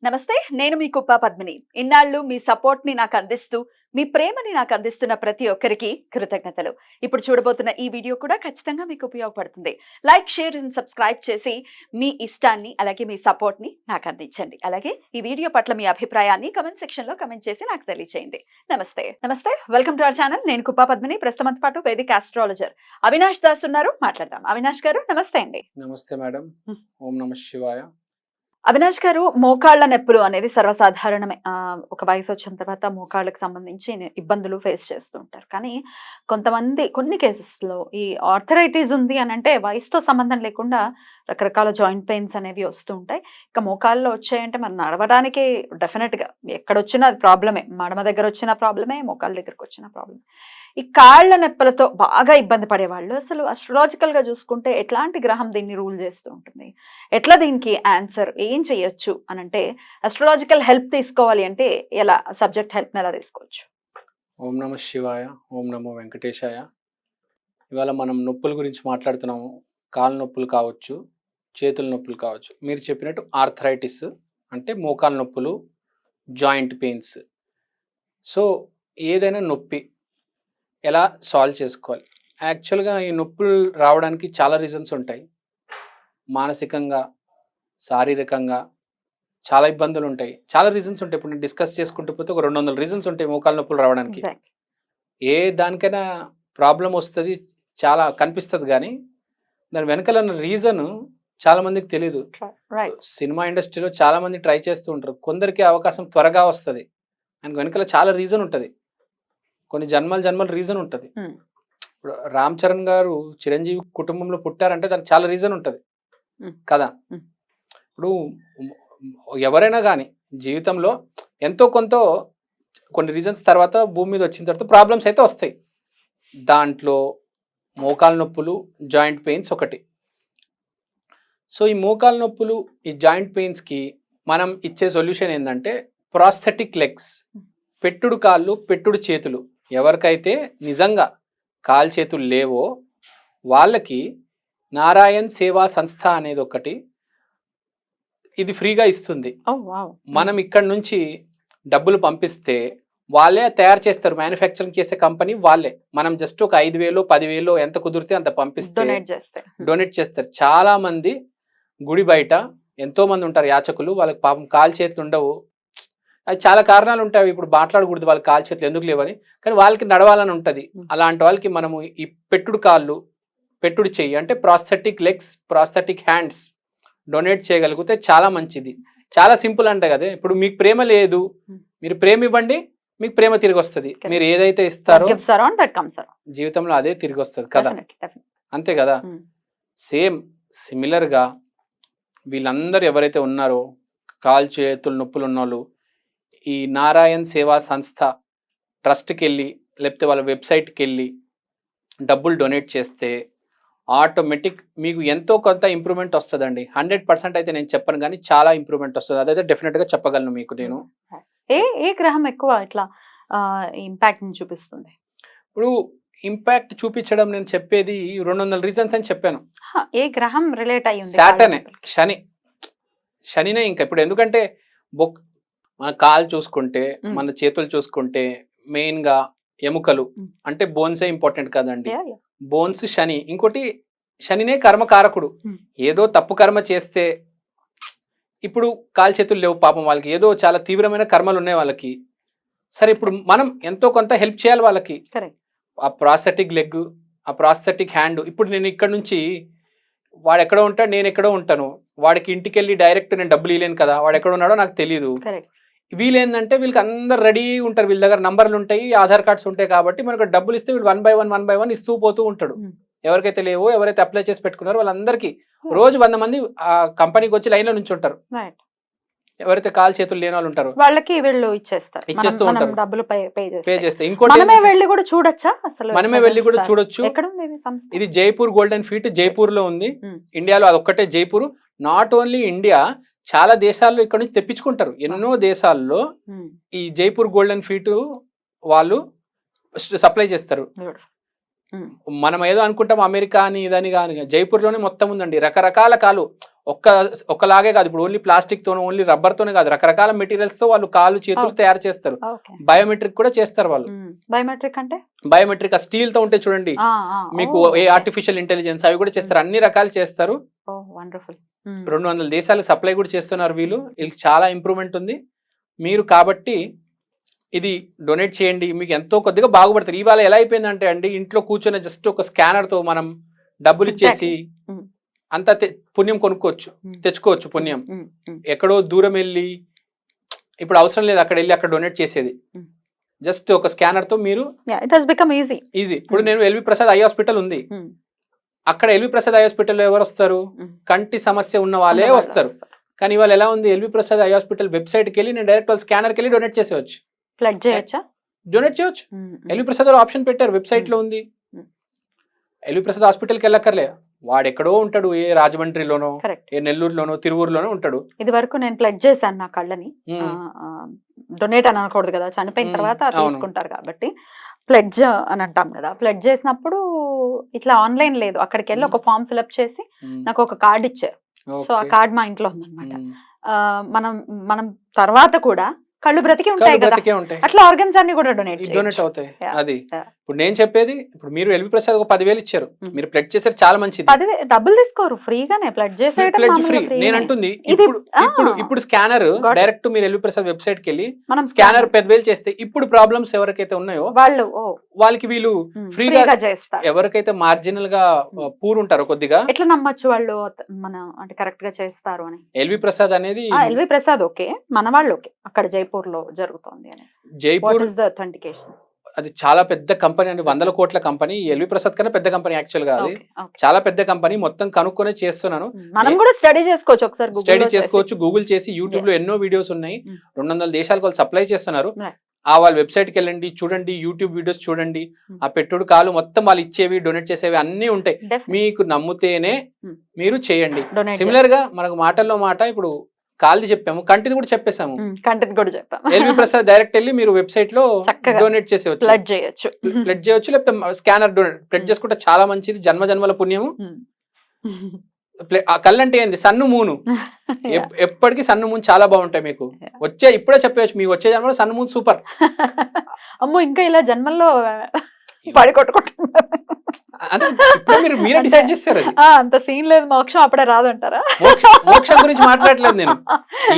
నమస్తే. నేను మీ కుప్ప పద్మిని. ఇన్నాళ్ళు మీ సపోర్ట్‌ని నాకందిస్తూ, మీ ప్రేమని నాకందిస్తున్న ప్రతి ఒక్కరికి కృతజ్ఞతలు. ఇప్పుడు చూడబోతున్న ఈ వీడియో కూడా ఖచ్చితంగా మీకు ఉపయోగపడుతుంది. లైక్, షేర్ అండ్ సబ్స్క్రైబ్ చేసి మీ ఇష్టాన్ని, అలాగే మీ సపోర్ట్‌ని నాకందించండి. అలాగే ఈ వీడియో పట్ల మీ అభిప్రాయాన్ని కామెంట్ సెక్షన్‌లో కామెంట్ చేసి నాకు తెలియజేయండి. నమస్తే. నమస్తే. Welcome to our channel. నేను కుప్ప పద్మిని. ప్రస్తుతంతో పాటు వేదిక ఆస్ట్రాలజర్ అవినాష్ దాస్ ఉన్నారు. మాట్లాడదాం. అవినాష్ గారు నమస్తే అండి. నమస్తే మేడం. ఓం నమ శివాయ. అవినాష్ గారు, మోకాళ్ళ నొప్పులు అనేది సర్వసాధారణమే. ఒక వయసు వచ్చిన తర్వాత మోకాళ్ళకి సంబంధించి ఇబ్బందులు ఫేస్ చేస్తూ ఉంటారు. కానీ కొంతమంది కొన్ని కేసెస్‌లో ఈ ఆర్థరైటిస్ ఉంది అనంటే వయసుతో సంబంధం లేకుండా రకరకాల జాయింట్ పెయిన్స్ అనేవి వస్తూ ఉంటాయి. ఇక మోకాళ్ళలో వచ్చాయంటే మనం నడవడానికి డెఫినిట్‌గా ఎక్కడొచ్చినా అది ప్రాబ్లమే. మడమ దగ్గర వచ్చిన ప్రాబ్లమే, మోకాళ్ళ దగ్గరకు వచ్చిన ప్రాబ్లమే. ఈ కాళ్ళ నొప్పులతో బాగా ఇబ్బంది పడేవాళ్ళు అసలు అస్ట్రాలజికల్‌గా చూసుకుంటే ఎట్లాంటి గ్రహం దీన్ని రూల్ చేస్తూ ఉంటుంది? ఎట్లా దీనికి ఆన్సర్ ఏం చేయొచ్చు అనంటే అస్ట్రాలజికల్ హెల్ప్ తీసుకోవాలి అంటే ఎలా సబ్జెక్ట్ హెల్ప్‌ని ఎలా తీసుకోవచ్చు? ఓం నమ శివాయ. ఓం నమో వెంకటేశాయ. ఇవాళ మనం నొప్పుల గురించి మాట్లాడుతున్నాము. కాళ్ళ నొప్పులు కావచ్చు, చేతుల నొప్పులు కావచ్చు. మీరు చెప్పినట్టు ఆర్థరైటిస్ అంటే మోకాళ్ళ నొప్పులు, జాయింట్ పెయిన్స్. సో ఏదైనా నొప్పి ఎలా సాల్వ్ చేసుకోవాలి? యాక్చువల్‌గా ఈ నొప్పులు రావడానికి చాలా రీజన్స్ ఉంటాయి. మానసికంగా, శారీరకంగా చాలా ఇబ్బందులు ఉంటాయి. చాలా రీజన్స్ ఉంటాయి. ఇప్పుడు నేను డిస్కస్ చేసుకుంటూ పోతే ఒక 200 రీజన్స్ ఉంటాయి మోకాళ్ళ నొప్పులు రావడానికి. ఎగ్జాక్ట్‌లీ. ఏ దానికైనా ప్రాబ్లమ్ వస్తది. చాలా కనిపిస్తది గానీ, దాని వెనకాల ఉన్న రీజన్ చాలా మందికి తెలీదు. రైట్. సినిమా ఇండస్ట్రీలో చాలా మంది ట్రై చేస్తూ ఉంటారు. కొందరికి అవకాశం త్వరగా వస్తది. దానికి వెనకాల చాలా రీజన్ ఉంటది. కొన్ని జన్మల రీజన్ ఉంటది. హ్మ్. ఇప్పుడు 'రామ్ చరణ్' గారు చిరంజీవి కుటుంబంలో పుట్టారంటే దానికి చాలా రీజన్ ఉంటది. హ్మ్. కదా! హ్మ్. ఇప్పుడు ఎవరైనా గానీ జీవితంలో ఎంతో కొంతో కొన్ని రీజన్స్ తర్వాత భూమి మీద వచ్చిన తర్వాత ప్రాబ్లమ్స్ అయితే వస్తాయి. దాంట్లో మోకాళ్ళ నొప్పులు, జాయింట్ పెయిన్స్ ఒకటి. సో ఈ మోకాళ్ళ నొప్పులు, ఈ జాయింట్ పెయిన్స్‌కి మనం ఇచ్చే సొల్యూషన్ ఏందంటే ప్రాస్థెటిక్ లెగ్స్. పెట్టుడు కాళ్ళు, పెట్టుడు చేతులు. ఎవరికైతే నిజంగా కాళ్ళు చేతులు లేవో వాళ్ళకి నారాయణ్ సేవా సంస్థ అనేది ఒకటి ఇది ఫ్రీగా ఇస్తుంది. ఓహ్! వావ్! మనం ఇక్కడ నుంచి డబ్బులు పంపిస్తే వాళ్ళే తయారు చేస్తారు. మ్యానుఫ్యాక్చరింగ్ చేసే కంపెనీ వాళ్ళే. మనం జస్ట్ ఒక 5,000 10,000 ఎంత కుదిరితే అంత పంపిస్తే డొనేట్ చేస్తే. డొనేట్ చేస్తారు. చాలా మంది గుడి బయట ఎంతో మంది ఉంటారు యాచకులు. వాళ్ళకి పాపం కాలు చేతులు ఉండవు. అది చాలా కారణాలు ఉంటాయి. ఇప్పుడు మాట్లాడకూడదు వాళ్ళకి కాలు చేతులు ఎందుకు లేవని. కానీ వాళ్ళకి నడవాలని ఉంటది. అలాంటి వాళ్ళకి మనము ఈ పెట్టుడు కాళ్ళు, పెట్టుడు చెయ్యి అంటే prosthetic legs, prosthetic hands donate చేయగలిగితే చాలా మంచిది. చాలా సింపుల్ అంటే కదా! ఇప్పుడు మీకు ప్రేమ లేదు. మీరు ప్రేమ ఇవ్వండి. మీకు ప్రేమ తిరిగి వస్తది. మీరు ఏదైతే ఇస్తారో gives around that comes around. జీవితంలో అదే తిరిగి వస్తది కదా! డెఫినెట్లీ. అంతే కదా! సేమ్ సిమిలర్‌గా వీళ్ళందరూ ఎవరైతే ఉన్నారో కాళ్ళు చేతులు నొప్పులు ఉన్నోళ్ళు ఈ నారాయణ్ సేవా సంస్థ ట్రస్ట్‌కెళ్ళి లేకపోతే వాళ్ళ వెబ్‌సైట్‌కెళ్ళి డబ్బులు డొనేట్ చేస్తే ఆటోమేటిక్ మీకు ఎంతో కొంత ఇంప్రూవ్‌మెంట్ వస్తదండి. 100% అయితే నేను చెప్పను గానీ చాలా ఇంప్రూవ్‌మెంట్ వస్తది. అదైతే డెఫినిట్‌గా చెప్పగలను మీకు నేను. ఏ ఏ గ్రహం ఎక్కువ ఇట్లా ఇంపాక్ట్‌ని చూపిస్తుంది? ఇప్పుడు ఇంపాక్ట్ చూపించడం నేను చెప్పేది 200 రీజన్స్ అని చెప్పాను. ఏ గ్రహం రిలేట్ అయ్యి ఉంది? సాటర్నే, శనినే ఇంకా. ఇప్పుడు ఎందుకంటే మన కాళ్ళు చూసుకుంటే, మన చేతులు చూసుకుంటే మెయిన్‌గా ఎముకలు అంటే బోన్సే ఇంపార్టెంట్ కదండీ. బోన్స్ శని. ఇంకోటి శనినే కర్మకారకుడు. ఏదో తప్పు కర్మ చేస్తే ఇప్పుడు కాలు చేతులు లేవు పాపం వాళ్ళకి. ఏదో చాలా తీవ్రమైన కర్మలు ఉన్నాయి వాళ్ళకి. సరే ఇప్పుడు మనం ఎంతో కొంత హెల్ప్ చేయాలి వాళ్ళకి. ఆ ప్రాస్థెటిక్ లెగ్, ఆ ప్రాస్థెటిక్ హ్యాండ్. ఇప్పుడు నేను ఇక్కడ నుంచి వాడు ఎక్కడో ఉంటాడు, నేను ఎక్కడో ఉంటాను. వాడికి ఇంటికెళ్ళి డైరెక్ట్ నేను డబ్బులు ఇవ్వలేను కదా! వాడు ఎక్కడ ఉన్నాడో నాకు తెలీదు. వీళ్ళేందంటే వీళ్ళకి అందరు రెడీ ఉంటారు. వీళ్ళ దగ్గర నంబర్లు ఉంటాయి, ఆధార్ కార్డ్స్ ఉంటాయి కాబట్టి మనకు డబ్బులు ఇస్తే వీళ్ళు 1 బై 1 ఇస్తూ పోతూ ఉంటాడు. ఎవరికైతే లేవో, ఎవరైతే అప్లై చేసి పెట్టుకున్నారో వాళ్ళందరికీ రోజు 100 మంది ఆ కంపెనీకి వచ్చి లైన్‌లో నుంచుంటారు. ఎవరైతే కాలు చేతులు లేని వాళ్ళు ఉంటారు వాళ్ళకి వీళ్ళు ఇచ్చేస్తూ ఉంటారు. డబ్బులు పే చేస్తే ఇంకోటి మనమే వెళ్ళి కూడా చూడొచ్చా? అసలు మనమే వెళ్ళి కూడా చూడొచ్చు. ఎక్కడ ఉంది ఇది సంస్థ? ఇది జైపూర్ గోల్డెన్ ఫీట్ జైపూర్ లో ఉంది. ఇండియాలో అదొక్కటే జైపూర్. నాట్ ఓన్లీ ఇండియా, చాలా దేశాల్లో ఇక్కడ నుంచి తెప్పించుకుంటారు. ఎన్నో దేశాల్లో ఈ జైపూర్ గోల్డెన్ ఫీట్ వాళ్ళు సప్లై చేస్తారు. మనం ఏదో అనుకుంటాం అమెరికా అని ఇదని కానీ జైపూర్లోనే మొత్తం ఉందండి. రకరకాల కాలు ఒక్కలాగే కాదు, ఇప్పుడు ఓన్లీ ప్లాస్టిక్ తోనే, ఓన్లీ రబ్బర్ తోనే కాదు, రకరకాల మెటీరియల్స్ తో వాళ్ళు కాళ్ళు చేతులు తయారు చేస్తారు. ఓకే. బయోమెట్రిక్ కూడా చేస్తారు వాళ్ళు. బయోమెట్రిక్ అంటే బయోమెట్రిక్ స్టీల్ తో ఉంటే చూడండి, మీకు ఏ ఆర్టిఫిషియల్ ఇంటెలిజెన్స్ అవి కూడా చేస్తారు, అన్ని రకాలు చేస్తారు. వండర్ఫుల్. 200 దేశాలకు సప్లై కూడా చేస్తున్నారు వీళ్ళు. వీళ్ళకి చాలా ఇంప్రూవ్మెంట్ ఉంది. మీరు కాబట్టి ఇది డొనేట్ చేయండి, మీకు ఎంతో కొద్దిగా బాగుపడతారు. ఇవాళ ఎలా అయిపోయిందంటే అండి, ఇంట్లో కూర్చొని జస్ట్ ఒక స్కానర్ తో మనం డబ్బులు ఇచ్చేసి అంత పుణ్యం కొనుక్కోవచ్చు, తెచ్చుకోవచ్చు పుణ్యం. ఎక్కడో దూరం వెళ్ళి ఇప్పుడు అవసరం లేదు అక్కడ వెళ్ళి అక్కడ డొనేట్ చేసేది. జస్ట్ ఒక స్కానర్ తో మీరు ఈజీ. ఇప్పుడు నేను ఎల్వి ప్రసాద్ ఐ హాస్పిటల్ ఉంది, అక్కడ ఎల్వి ప్రసాద్ ఐ హాస్పిటల్లో ఎవరు వస్తారు? కంటి సమస్య ఉన్న వాళ్ళే వస్తారు. కానీ ఇవాళ ఎలా ఉంది, ఎల్వి ప్రసాద్ ఐ హాస్పిటల్ వెబ్సైట్కి వెళ్ళి నేను డైరెక్ట్ వాళ్ళ స్కానర్కి వెళ్ళి డొనేట్ చేసేవచ్చు. ఫ్లడ్ చేయొచ్చా? డొనేట్ చేయొచ్చు. ఎల్వి ప్రసాద్ ఆప్షన్ పెట్టారు, వెబ్సైట్ లో ఉంది. ఎల్వి ప్రసాద్ హాస్పిటల్కి వెళ్ళక్కర్లే, వాడు ఎక్కడో ఉంటాడు, ఏ రాజమండ్రిలోనో, ఏ నెల్లూరులోనో, తిరువూరులోనో ఉంటాడు. ఇది వరకు నేను ప్లడ్ చేశాను నా కళ్ళని. డొనేట్ అని అనకూడదు కదా, చనిపోయిన తర్వాత తీసుకుంటారు కాబట్టి ప్లెడ్జ్ అని అంటాం కదా. ప్లెడ్జ్ చేసినప్పుడు ఇట్లా ఆన్లైన్ లేదు, అక్కడికి వెళ్ళి ఒక ఫామ్ ఫిల్అప్ చేసి నాకు ఒక కార్డ్ ఇచ్చారు. సో ఆ కార్డ్ మా ఇంట్లో ఉందన్నమాట. మనం తర్వాత కూడా కళ్ళు బ్రతికి ఉంటాయి కదా, అట్లా ఆర్గన్స్ అన్ని కూడా డొనేట్ అవుతాయి. అది ఇప్పుడు నేను చెప్పేది, ఇప్పుడు మీరు ఎల్వి ప్రసాద్ ఒక 10,000 ఇచ్చారు, మీరు ప్లడ్ చేసారు, చాలా మంచిది. 10,000 డబ్బులు తీసుకోరు, ఫ్రీగానే ప్లడ్ చేసే ఫ్రీ. నేను అంటుంది ఇప్పుడు స్కానర్ డైరెక్ట్ మీరు ఎల్వి ప్రసాద్ వెబ్సైట్ కి వెళ్ళి మనం స్కానర్ 10,000 చేస్తే ఇప్పుడు ప్రాబ్లమ్స్ ఎవరికైతే ఉన్నాయో వాళ్ళకి వీళ్ళు ఫ్రీగా చేస్తారు. ఎవరికైతే మార్జినల్ గా పూర్ ఉంటారో కొద్దిగా, ఎట్లా నమ్మచ్చు వాళ్ళు మన అంటే కరెక్ట్ గా చేస్తారు అని? ఎల్వి ప్రసాద్ అనేది ఎల్వి ప్రసాద్ ఓకే, మన వాళ్ళు ఓకే, అక్కడ జైపూర్ లో జరుగుతోంది అని. Jaipur is the authentication. అది చాలా పెద్ద కంపెనీ అండి, 100 కోట్ల కంపెనీ. ఎల్వి ప్రసాద్ కన్నా పెద్ద కంపెనీ యాక్చువల్ గా, అది చాలా పెద్ద కంపెనీ. మొత్తం కనుక్కొనే చేస్తున్నాను. మనం కూడా స్టడీ చేసుకోవచ్చు, ఒకసారి స్టడీ చేసుకోవచ్చు, గూగుల్ చేసి. యూట్యూబ్ లో ఎన్నో వీడియోస్ ఉన్నాయి, 200 దేశాలకు వాళ్ళు సప్లై చేస్తున్నారు. వాళ్ళ వెబ్సైట్ కి వెళ్ళండి, చూడండి, యూట్యూబ్ వీడియోస్ చూడండి. ఆ పెట్టుడు కాలు మొత్తం వాళ్ళు ఇచ్చేవి, డొనేట్ చేసేవి అన్ని ఉంటాయి. మీకు నమ్ముతేనే మీరు చేయండి. సిమిలర్ గా మనకు మాటల్లో మాట, ఇప్పుడు కాల్ది చెప్పాము, కంటిది కూడా చెప్పేసాము. కంటిది కూడా చెప్పాము. ఎల్వి ప్రసాద్ డైరెక్ట్ వెళ్ళి మీరు వెబ్సైట్ లో డొనేట్ చేసేవచ్చు, ప్లడ్ చేయొచ్చు, లేకపోతే స్కానర్ డొనేట్. ప్లడ్ చేసుకుంటే చాలా మంచిది, జన్మ జన్మల పుణ్యము. కళ్ళంటే ఏంది, సన్ను మూను. ఎప్పటికీ సన్ను మూన్ చాలా బాగుంటాయి మీకు. ఇప్పుడే చెప్పవచ్చు, మీకు వచ్చే జన్మలో సన్ను మూన్ సూపర్. అమ్మో, ఇంకా ఇలా జన్మల్లో పడి కొట్టుకుంటున్నారు. మీరే డిసైడ్ చేస్తారు, అంత సీన్ లేదు, మోక్షం అప్పుడే రాదంటారా? మోక్షం గురించి మాట్లాడలేదు నేను.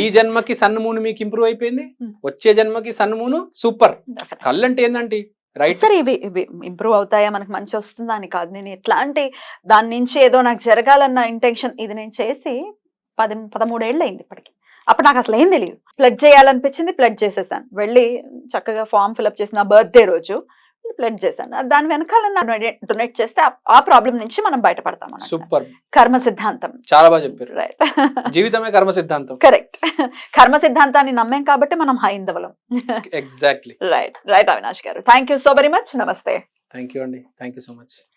ఈ జన్మకి సన్ను మూను మీకు ఇంప్రూవ్ అయిపోయింది, వచ్చే జన్మకి సన్ను మూను సూపర్. కళ్ళంటే ఏందంటే రైట్ సార్, ఇవి ఇంప్రూవ్ అవుతాయా, మనకు మంచి వస్తుందా అని కాదు. నేను ఎట్లాంటి దాని నుంచి ఏదో నాకు జరగాలన్న ఇంటెన్షన్, ఇది నేను చేసి 13 ఏళ్ళు అయింది ఇప్పటికి. అప్పుడు నాకు అసలు ఏం తెలియదు. ప్లడ్ చేయాలనిపించింది, ప్లడ్ చేసేసాను. వెళ్ళి చక్కగా ఫామ్ ఫిల్అప్ చేసిన బర్త్డే రోజు ప్లడ్ చేశాను. దాని వెనకాల డొనేట్ చేస్తే ఆ ప్రాబ్లం నుంచి మనం బయటపడతాం. సూపర్. కర్మ సిద్ధాంతం చాలా బాగా చెప్పారు. రైట్, జీవితమే కర్మ సిద్ధాంతం. కరెక్ట్. కర్మ సిద్ధాంతాన్ని నమ్మాం కాబట్టి మనం హైందవులం. ఎగ్జాక్ట్లీ. రైట్ రైట్ అవినాష్ గారు, thank you so very much. నమస్తే. థ్యాంక్ యూ అండి, థ్యాంక్ యూ సో మచ్.